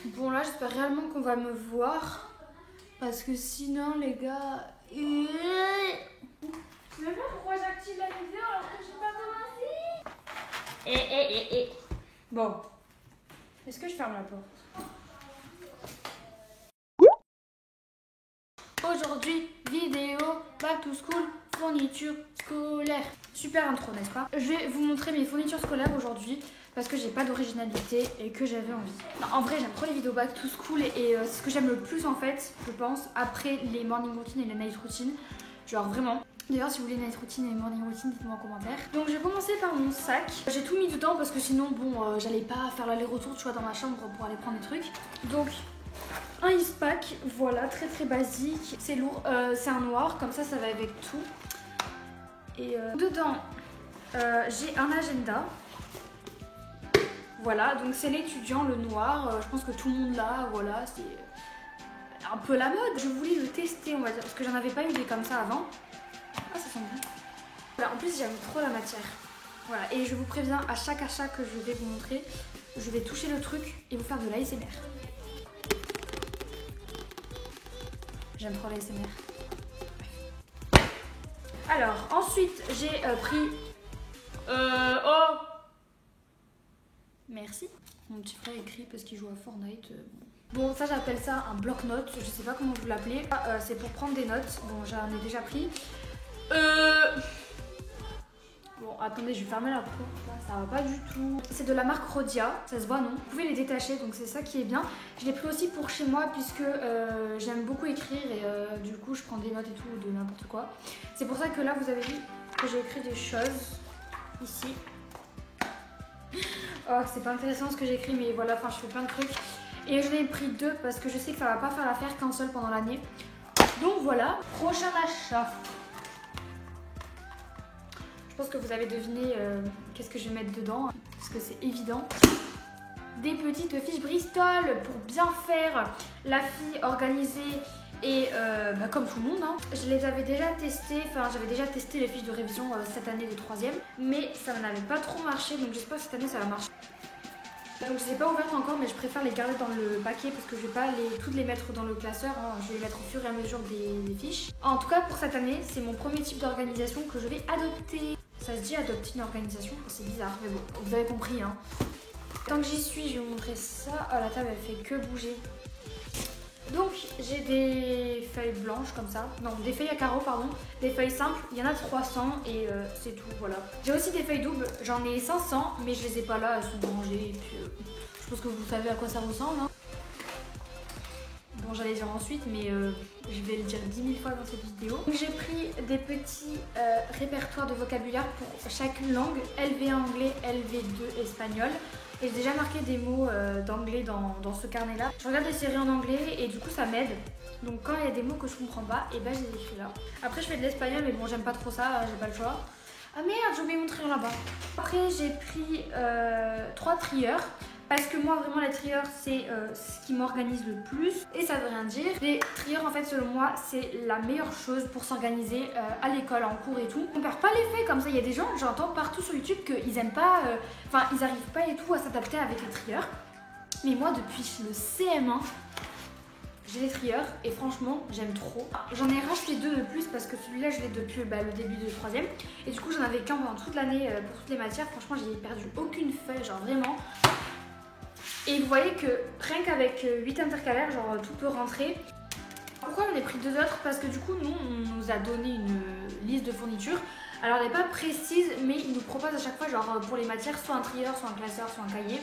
Bon là j'espère réellement qu'on va me voir. Parce que sinon les gars... Je sais même pas pourquoi j'active la vidéo alors que j'ai pas commencé. Bon. Est-ce que je ferme la porte? Aujourd'hui, vidéo back to school, fourniture scolaire. Super intro, n'est-ce pas? Je vais vous montrer mes fournitures scolaires aujourd'hui parce que j'ai pas d'originalité et que j'avais envie. Non, en vrai, j'aime trop les vidéos back to school et c'est ce que j'aime le plus en fait, je pense, après les morning routines et les night routines. Genre vraiment. D'ailleurs, si vous voulez night routine et morning routine, dites-moi en commentaire. Donc, je vais commencer par mon sac. J'ai tout mis dedans parce que sinon, bon, j'allais pas faire l'aller-retour, tu vois, dans ma chambre pour aller prendre des trucs. Donc, un Eastpak, voilà, très très basique. C'est lourd, c'est un noir, comme ça va avec tout. Et dedans, j'ai un agenda. Voilà, donc c'est l'étudiant, le noir. Je pense que tout le monde l'a, voilà, c'est un peu la mode. Je voulais le tester, on va dire, parce que j'en avais pas eu des comme ça avant. Ah, ça sent bon. Voilà, en plus, j'aime trop la matière. Voilà, et je vous préviens, à chaque achat que je vais vous montrer, je vais toucher le truc et vous faire de l'ASMR. J'aime trop l'ASMR. Alors, ensuite, j'ai pris... Oh! Merci. Mon petit frère écrit parce qu'il joue à Fortnite. Bon, ça, j'appelle ça un bloc-notes. Je sais pas comment vous l'appelez. C'est pour prendre des notes. Bon, j'en ai déjà pris. Bon, attendez, je vais fermer la porte. Ça va pas du tout. C'est de la marque Rhodia. Ça se voit, non? Vous pouvez les détacher, donc c'est ça qui est bien. Je l'ai pris aussi pour chez moi puisque j'aime beaucoup écrire et du coup, je prends des notes et tout de n'importe quoi. C'est pour ça que là, vous avez vu que j'ai écrit des choses ici. Oh, c'est pas intéressant ce que j'ai écrit, mais voilà, enfin, je fais plein de trucs. Et je l'ai pris deux parce que je sais que ça va pas faire l'affaire qu'un seul pendant l'année. Donc voilà, prochain achat. Je pense que vous avez deviné qu'est-ce que je vais mettre dedans, parce que c'est évident. Des petites fiches Bristol pour bien faire la fille organisée et comme tout le monde. Hein. Je les avais déjà testées, enfin j'avais déjà testé les fiches de révision cette année de 3e, mais ça n'avait pas trop marché, donc j'espère que cette année ça va marcher. Donc je ne les ai pas ouvertes encore, mais je préfère les garder dans le paquet parce que je ne vais pas toutes les mettre dans le classeur, hein. Je vais les mettre au fur et à mesure des fiches. En tout cas pour cette année, c'est mon premier type d'organisation que je vais adopter. Ça se dit adopter une organisation, c'est bizarre, mais bon, vous avez compris. Hein. Tant que j'y suis, je vais vous montrer ça. Oh, la table elle fait que bouger. Donc j'ai des feuilles blanches comme ça, non des feuilles à carreaux pardon, des feuilles simples, il y en a 300 et c'est tout, voilà. J'ai aussi des feuilles doubles, j'en ai 500 mais je les ai pas là, elles sont rangées et puis je pense que vous savez à quoi ça ressemble. Hein. Bon j'allais dire ensuite mais je vais le dire 10 000 fois dans cette vidéo. J'ai pris des petits répertoires de vocabulaire pour chaque langue, LV1 anglais, LV2 espagnol. Et j'ai déjà marqué des mots d'anglais dans ce carnet là. Je regarde des séries en anglais et du coup ça m'aide. Donc quand il y a des mots que je comprends pas, et ben je les écris là. Après je fais de l'espagnol mais bon j'aime pas trop ça, j'ai pas le choix. Ah merde, j'ai oublié de montrer là-bas. Après j'ai pris 3 trieurs. Parce que moi vraiment les trieurs c'est ce qui m'organise le plus. Et ça veut rien dire. Les trieurs en fait selon moi c'est la meilleure chose pour s'organiser à l'école, en cours et tout. On perd pas les faits comme ça. Il y a des gens, j'entends partout sur YouTube qu'ils aiment pas, enfin ils arrivent pas et tout à s'adapter avec les trieurs. Mais moi depuis le CM1 j'ai les trieurs et franchement j'aime trop. J'en ai racheté 2 de plus parce que celui-là je l'ai depuis le début de 3e. Et du coup j'en avais qu'un pendant toute l'année pour toutes les matières. Franchement j'ai perdu aucune feuille, genre vraiment. Et vous voyez que rien qu'avec 8 intercalaires, genre tout peut rentrer. Pourquoi on a pris 2 autres? Parce que du coup, nous, on nous a donné une liste de fournitures. Alors, elle n'est pas précise, mais ils nous proposent à chaque fois, genre pour les matières, soit un trieur, soit un classeur, soit un cahier.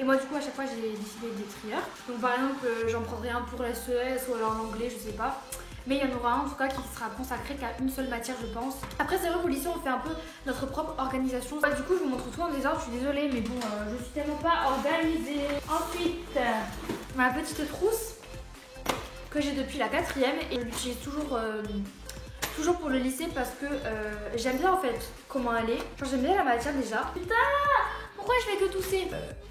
Et moi, du coup, à chaque fois, j'ai décidé des trieurs. Donc, par exemple, j'en prendrai un pour la SES ou alors l'anglais, je sais pas. Mais il y en aura un en tout cas qui sera consacré qu'à une seule matière je pense. Après c'est vrai qu'au lycée on fait un peu notre propre organisation. Du coup je vous montre tout en désordre, je suis désolée mais bon je suis tellement pas organisée. Ensuite ma petite trousse que j'ai depuis la 4e et je l'utilise toujours pour le lycée parce que j'aime bien en fait comment elle est. J'aime bien la matière déjà. Putain, pourquoi je fais que tousser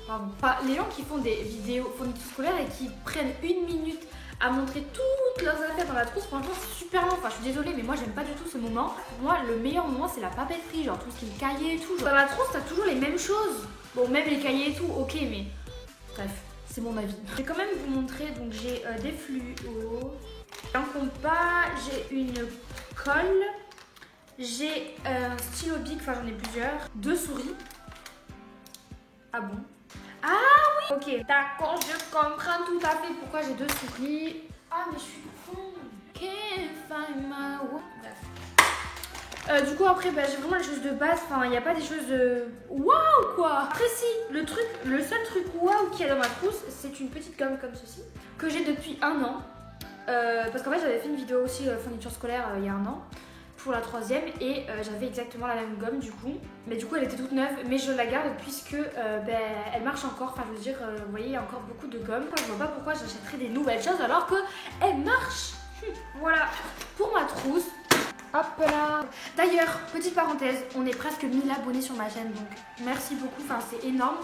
pardon. Enfin, les gens qui font des vidéos fournitures scolaires et qui prennent 1 minute à montrer toutes leurs affaires dans la trousse, franchement c'est super long, enfin je suis désolée mais moi j'aime pas du tout ce moment. Moi le meilleur moment c'est la papeterie, genre tout ce qui est cahier et tout. Dans la trousse t'as toujours les mêmes choses. Bon même les cahiers et tout, ok mais bref. c'est mon avis. Je vais quand même vous montrer, donc j'ai des fluos, un compas, j'ai une colle, j'ai un stylo bic, enfin j'en ai plusieurs, 2 souris. Ah bon? Ah oui! Ok, d'accord, je comprends tout à fait pourquoi j'ai 2 souris. Ah mais je suis con. Can't find my way. Bref. Du coup après j'ai vraiment les choses de base, enfin il n'y a pas des choses waouh quoi. Après si, le seul truc waouh qu'il y a dans ma trousse, c'est une petite gomme comme ceci, que j'ai depuis 1 an. Parce qu'en fait j'avais fait une vidéo aussi fourniture scolaire il y a 1 an. Pour la 3e et j'avais exactement la même gomme du coup, mais du coup elle était toute neuve, mais je la garde puisque elle marche encore, enfin je veux dire vous voyez il y a encore beaucoup de gomme, je vois pas pourquoi j'achèterais des nouvelles choses alors que elles marchent. Voilà pour ma trousse. Hop là. D'ailleurs petite parenthèse, on est presque 1000 abonnés sur ma chaîne, donc merci beaucoup, enfin c'est énorme.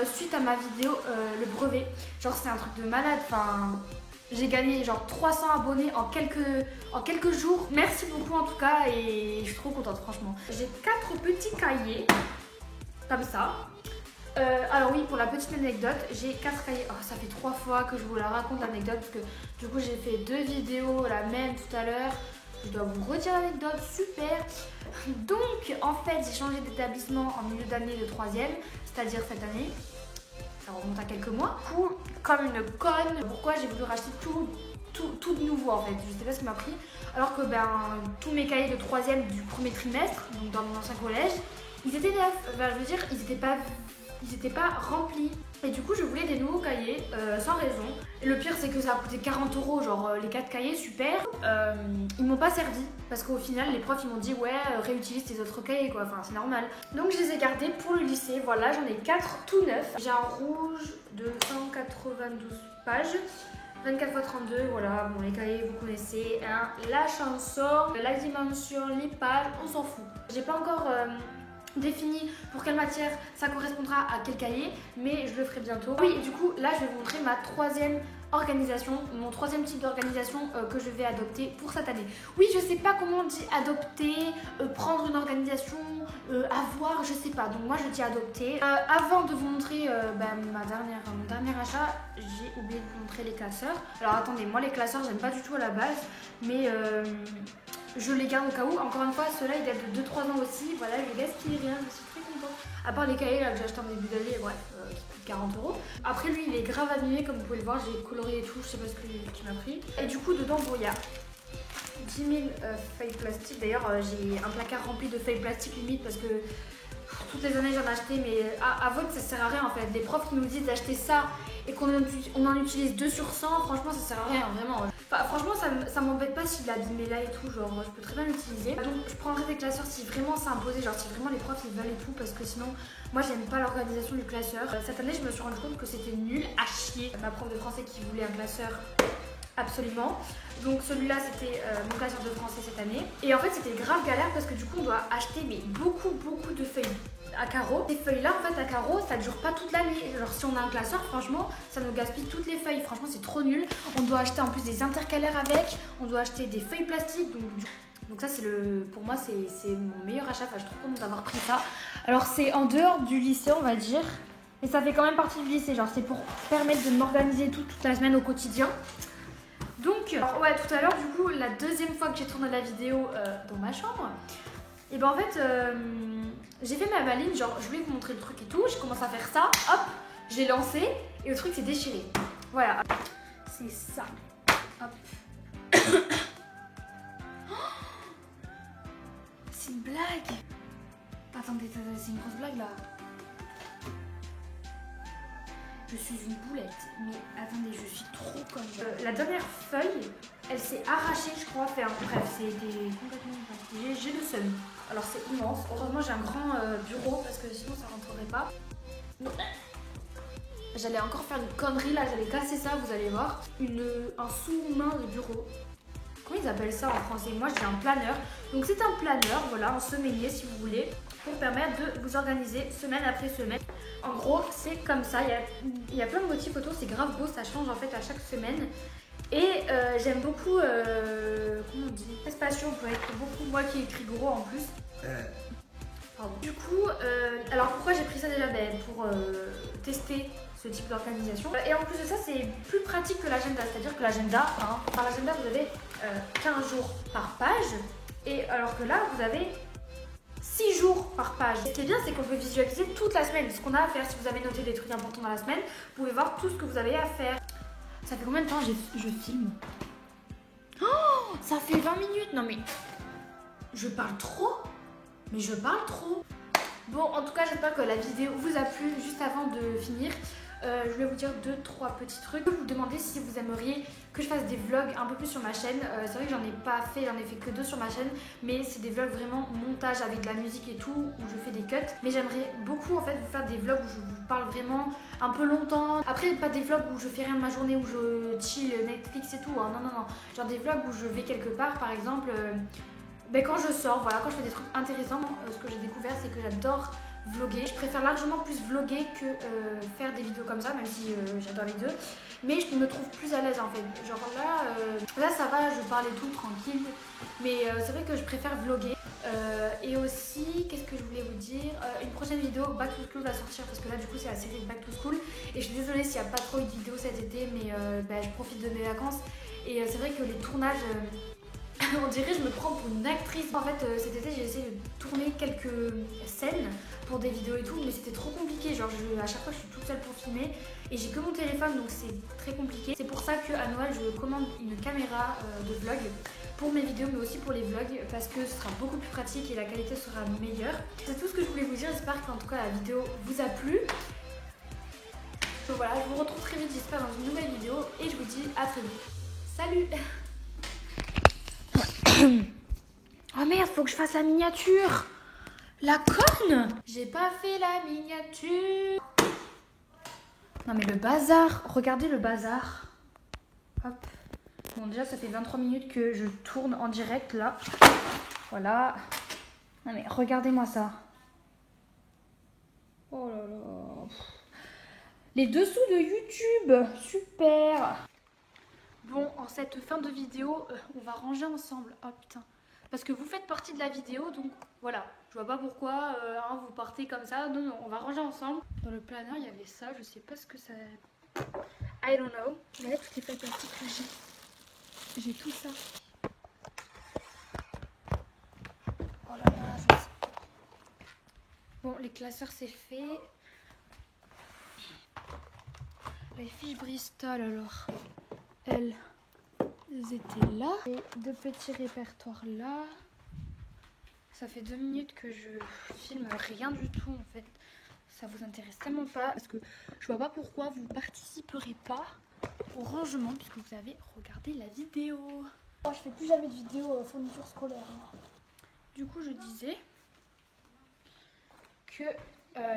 Suite à ma vidéo le brevet, genre c'est un truc de malade, enfin j'ai gagné genre 300 abonnés en quelques jours. Merci beaucoup en tout cas et je suis trop contente franchement. J'ai 4 petits cahiers comme ça. Alors oui, pour la petite anecdote, j'ai 4 cahiers. Oh, ça fait 3 fois que je vous la raconte l'anecdote parce que du coup j'ai fait 2 vidéos, la même tout à l'heure. Je dois vous redire l'anecdote, super. Donc en fait j'ai changé d'établissement en milieu d'année de 3e, c'est-à-dire cette année. Ça remonte à quelques mois. Du coup, comme une conne, pourquoi j'ai voulu racheter tout de nouveau en fait. Je sais pas ce qui m'a pris. Alors que tous mes cahiers de 3e du premier trimestre, donc dans mon ancien collège, ils étaient neufs. Je veux dire, ils étaient pas remplis. Et du coup, je voulais des nouveaux cahiers sans raison. Et le pire, c'est que ça a coûté 40 €, genre les 4 cahiers, super. Ils m'ont pas servi parce qu'au final, les profs ils m'ont dit ouais, réutilise tes autres cahiers quoi. Enfin, c'est normal. Donc, je les ai gardés pour le lycée. Voilà, j'en ai 4 tout neufs. J'ai un rouge de 192 pages. 24 x 32, voilà, bon les cahiers vous connaissez, hein. La chanson, la dimension, les pages, on s'en fout. J'ai pas encore défini pour quelle matière ça correspondra à quel cahier, mais je le ferai bientôt. Oui, du coup là je vais vous montrer ma 3e organisation, mon 3e type d'organisation que je vais adopter pour cette année. Oui, je sais pas comment on dit adopter, prendre une organisation, avoir, je sais pas, donc moi je dis adopter. Avant de vous montrer mon dernier achat, j'ai oublié de vous montrer les classeurs. Alors attendez, moi les classeurs j'aime pas du tout à la base, mais je les garde au cas où. Encore une fois, ceux-là ils datent de 2-3 ans aussi. Voilà, je les gaspille rien, je suis très contente. À part les cahiers là, que j'ai acheté en début d'année, bref, qui coûtent 40 €. Après lui, il est grave abîmé, comme vous pouvez le voir, j'ai coloré et tout, je sais pas ce qui m'a pris. Et du coup, dedans, bon, il y a 10 000 feuilles plastiques. D'ailleurs, j'ai un placard rempli de feuilles plastiques limite parce que toutes les années j'en ai acheté, mais avouez que ça sert à rien en fait. Les profs qui nous disent d'acheter ça et qu'on en utilise 2 sur 100, franchement ça sert à rien, vraiment. Enfin, franchement ça m'embête pas s'il est abîmé là et tout, genre je peux très bien l'utiliser. Donc je prendrai des classeurs si vraiment c'est imposé, genre si vraiment les profs ils veulent et tout, parce que sinon moi j'aime pas l'organisation du classeur. Cette année je me suis rendu compte que c'était nul à chier. Ma prof de français qui voulait un classeur absolument. Donc celui-là c'était mon classeur de français cette année. Et en fait c'était grave galère parce que du coup on doit acheter mais beaucoup de feuilles à carreaux. Ces feuilles là en fait à carreaux ça dure pas toute l'année. Genre si on a un classeur franchement ça nous gaspille toutes les feuilles. Franchement c'est trop nul. On doit acheter en plus des intercalaires avec. On doit acheter des feuilles plastiques. Donc ça c'est pour moi c'est mon meilleur achat. Enfin je suis trop contente d'avoir pris ça. Alors c'est en dehors du lycée on va dire. Mais ça fait quand même partie du lycée. Genre c'est pour permettre de m'organiser toute la semaine au quotidien. Donc, ouais, tout à l'heure, du coup, la 2e fois que j'ai tourné la vidéo dans ma chambre, et ben en fait, j'ai fait ma maline, genre je voulais vous montrer le truc et tout, j'ai commencé à faire ça, hop, j'ai lancé et le truc s'est déchiré. Voilà, c'est ça. Hop. C'est une blague. Attendez, c'est une grosse blague là. Je suis une boulette, mais attendez, je suis trop conne. La dernière feuille, elle s'est arrachée, je crois. Enfin, bref, c'est complètement. J'ai le seum. Alors c'est immense. Heureusement, j'ai un grand bureau parce que sinon ça rentrerait pas. J'allais encore faire une connerie là, j'allais casser ça, vous allez voir. Un sous-main de bureau. Comment ils appellent ça en français? Moi j'ai un planeur. Donc c'est un planeur, voilà, en semainier si vous voulez, pour permettre de vous organiser semaine après semaine. En gros, c'est comme ça, il y a plein de motifs autour, c'est grave beau, ça change en fait à chaque semaine. Et j'aime beaucoup, comment on dit, espacieux, on peut être beaucoup, moi qui écris gros en plus. Pardon. Du coup, alors pourquoi j'ai pris ça déjà? Pour tester ce type d'organisation. Et en plus de ça, c'est plus pratique que l'agenda. C'est-à-dire que l'agenda, par l'agenda, vous avez 15 jours par page. Et alors que là, vous avez 6 jours par page. Ce qui est bien, c'est qu'on peut visualiser toute la semaine ce qu'on a à faire. Si vous avez noté des trucs importants dans la semaine, vous pouvez voir tout ce que vous avez à faire. Ça fait combien de temps je filme? Oh, ça fait 20 minutes. Non mais, je parle trop. Mais je parle trop. Bon, en tout cas, j'espère que la vidéo vous a plu. Juste avant de finir, je voulais vous dire 2-3 petits trucs. Je vais vous demander si vous aimeriez que je fasse des vlogs un peu plus sur ma chaîne. C'est vrai que j'en ai pas fait, j'en ai fait que 2 sur ma chaîne, mais c'est des vlogs vraiment montage avec de la musique et tout, où je fais des cuts. Mais j'aimerais beaucoup en fait vous faire des vlogs où je vous parle vraiment un peu longtemps. Après, pas des vlogs où je fais rien de ma journée, où je chill Netflix et tout. Hein. Non, non, non. Genre des vlogs où je vais quelque part, par exemple. Quand je sors, voilà, quand je fais des trucs intéressants, ce que j'ai découvert, c'est que j'adore vlogger. Je préfère largement plus vlogger que faire des vidéos comme ça, même si j'adore les deux. Mais je me trouve plus à l'aise en fait. Genre là ça va, je parle et tout tranquille. Mais c'est vrai que je préfère vlogger. Et aussi, qu'est-ce que je voulais vous dire, une prochaine vidéo Back to School va sortir parce que là du coup c'est la série de Back to School. Et je suis désolée s'il n'y a pas trop eu de vidéos cet été, mais je profite de mes vacances. Et c'est vrai que les tournages... on dirait que je me prends pour une actrice. En fait, cet été, j'ai essayé de tourner quelques scènes pour des vidéos et tout, mais c'était trop compliqué. Genre, à chaque fois, je suis toute seule pour filmer et j'ai que mon téléphone, donc c'est très compliqué. C'est pour ça qu'à Noël, je commande une caméra de vlog pour mes vidéos, mais aussi pour les vlogs, parce que ce sera beaucoup plus pratique et la qualité sera meilleure. C'est tout ce que je voulais vous dire. J'espère qu'en tout cas, la vidéo vous a plu. Donc voilà, je vous retrouve très vite, j'espère, dans une nouvelle vidéo et je vous dis à très vite. Salut! Oh merde, faut que je fasse la miniature. La corne. J'ai pas fait la miniature. Non mais le bazar. Regardez le bazar. Hop. Bon déjà ça fait 23 minutes que je tourne en direct là. Voilà. Non mais regardez-moi ça. Oh là là. Les dessous de YouTube. Super. Bon, en cette fin de vidéo, on va ranger ensemble. Oh putain. Parce que vous faites partie de la vidéo, donc voilà. Je vois pas pourquoi vous partez comme ça. Non, non, on va ranger ensemble. Dans le planeur, il y avait ça. Je sais pas ce que ça... I don't know. Regardez toutes les feuilles plastiques que j'ai. J'ai tout ça. Oh là là, je sais. Bon, les classeurs, c'est fait. Les fiches Bristol, alors. Elles étaient là. Et 2 petits répertoires là. Ça fait 2 minutes que je filme rien du tout en fait. Ça vous intéresse tellement pas parce que je vois pas pourquoi vous participerez pas au rangement puisque vous avez regardé la vidéo. Oh, je fais plus jamais de vidéo fourniture scolaire. Du coup, je disais que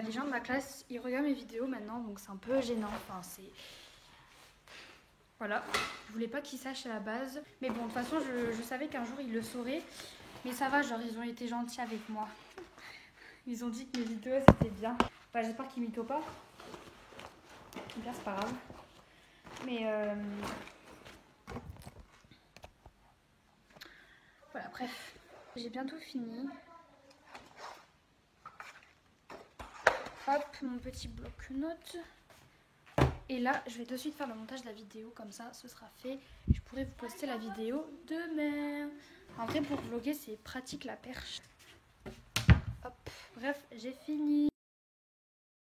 les gens de ma classe ils regardent mes vidéos maintenant, donc c'est un peu gênant. Enfin, c'est... Voilà, je voulais pas qu'ils sachent à la base. Mais bon, de toute façon, je savais qu'un jour ils le sauraient. Mais ça va, genre, ils ont été gentils avec moi. Ils ont dit que mes vidéos, c'était bien. Enfin, j'espère qu'ils mythos pas. Bien, c'est pas grave. Mais voilà, bref. J'ai bientôt fini. Hop, mon petit bloc-notes. Et là, je vais de suite faire le montage de la vidéo, comme ça, ce sera fait. Je pourrai vous poster la vidéo demain. En vrai, pour vlogger, c'est pratique la perche. Hop, bref, j'ai fini.